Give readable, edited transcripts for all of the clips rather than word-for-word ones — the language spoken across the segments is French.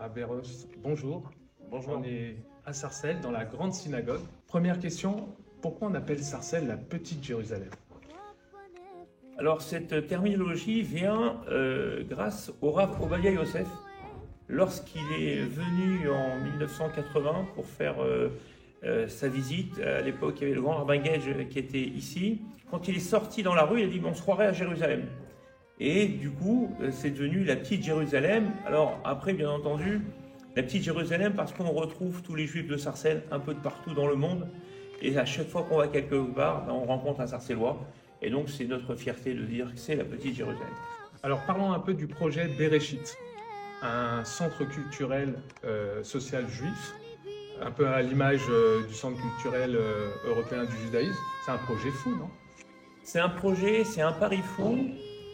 Averroes, bonjour. Bonjour. On est à Sarcelles, dans la grande synagogue. Première question, pourquoi on appelle Sarcelles la petite Jérusalem? Alors cette terminologie vient grâce au Rav Ovadia Yosef, lorsqu'il est venu en 1980 pour faire sa visite. À l'époque, il y avait le grand rabbin Gage qui était ici. Quand il est sorti dans la rue, il a dit on se croirait à Jérusalem. Et du coup, c'est devenu la petite Jérusalem. Alors après, bien entendu, la petite Jérusalem parce qu'on retrouve tous les Juifs de Sarcelles un peu de partout dans le monde. Et à chaque fois qu'on va quelque part, on rencontre un Sarcellois. Et donc, c'est notre fierté de dire que c'est la petite Jérusalem. Alors parlons un peu du projet Bereshit, un centre culturel social juif, un peu à l'image du centre culturel européen du judaïsme. C'est un projet fou, non? C'est un projet, c'est un pari fou.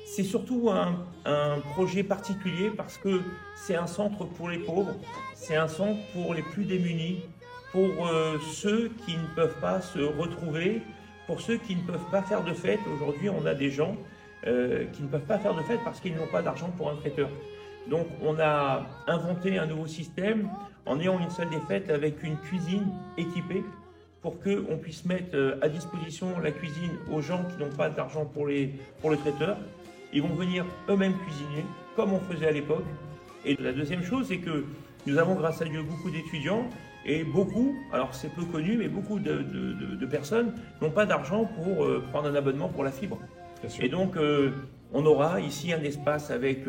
C'est surtout un projet particulier parce que c'est un centre pour les pauvres, c'est un centre pour les plus démunis, pour ceux qui ne peuvent pas se retrouver, pour ceux qui ne peuvent pas faire de fête. Aujourd'hui, on a des gens qui ne peuvent pas faire de fête parce qu'ils n'ont pas d'argent pour un traiteur. Donc, on a inventé un nouveau système en ayant une salle des fêtes avec une cuisine équipée pour qu'on puisse mettre à disposition la cuisine aux gens qui n'ont pas d'argent pour le traiteur. Ils vont venir eux-mêmes cuisiner, comme on faisait à l'époque. Et la deuxième chose, c'est que nous avons, grâce à Dieu, beaucoup d'étudiants et beaucoup, alors c'est peu connu, mais beaucoup de personnes n'ont pas d'argent pour prendre un abonnement pour la fibre. Et donc, on aura ici un espace avec,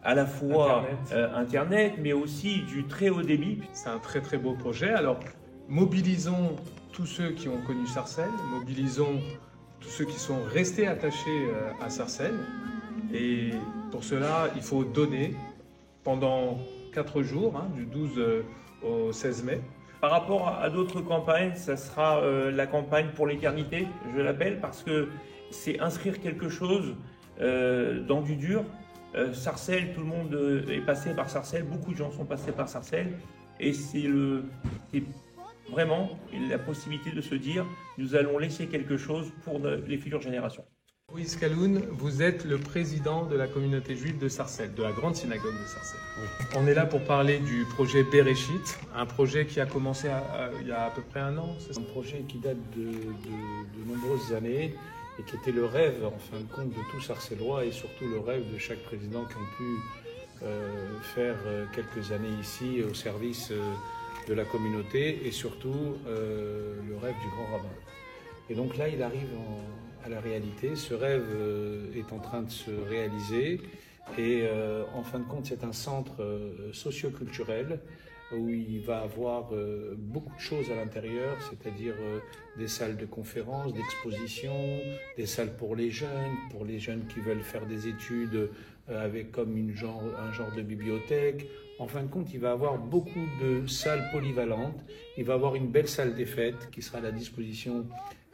à la fois Internet, mais aussi du très haut débit. C'est un très très beau projet. Alors, mobilisons tous ceux qui ont connu Sarcelles, mobilisons tous ceux qui sont restés attachés à Sarcelles. Et pour cela, il faut donner pendant 4 jours, du 12 au 16 mai. Par rapport à d'autres campagnes, ça sera la campagne pour l'éternité, je l'appelle, parce que c'est inscrire quelque chose dans du dur. Sarcelles, tout le monde est passé par Sarcelles, beaucoup de gens sont passés par Sarcelles, et c'est vraiment la possibilité de se dire nous allons laisser quelque chose pour les futures générations. Moïse Kaloun, vous êtes le président de la communauté juive de Sarcelles, de la grande synagogue de Sarcelles. Oui. On est là pour parler du projet Bereshit, un projet qui a commencé il y a à peu près 1 an. C'est un projet qui date de nombreuses années et qui était le rêve, en fin de compte, de tous Sarcellois et surtout le rêve de chaque président qui ont pu faire quelques années ici au service de la communauté et surtout le rêve du grand rabbin. Et donc là, il arrive à la réalité. Ce rêve est en train de se réaliser et en fin de compte, c'est un centre socio-culturel où il va avoir beaucoup de choses à l'intérieur, c'est-à-dire des salles de conférences, d'expositions, des salles pour les jeunes qui veulent faire des études avec comme un genre de bibliothèque. En fin de compte, il va avoir beaucoup de salles polyvalentes. Il va avoir une belle salle des fêtes qui sera à la disposition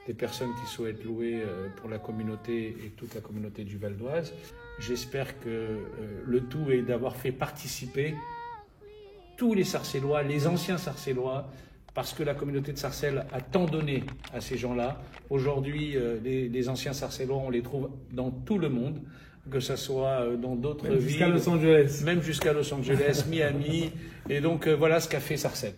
des personnes qui souhaitent louer pour la communauté et toute la communauté du Val d'Oise. J'espère que le tout est d'avoir fait participer tous les Sarcellois, les anciens Sarcellois, parce que la communauté de Sarcelles a tant donné à ces gens-là. Aujourd'hui, les anciens Sarcellois, on les trouve dans tout le monde, que ce soit dans d'autres villes. Jusqu'à Los Angeles. Même jusqu'à Los Angeles, Miami. Et donc, voilà ce qu'a fait Sarcelles.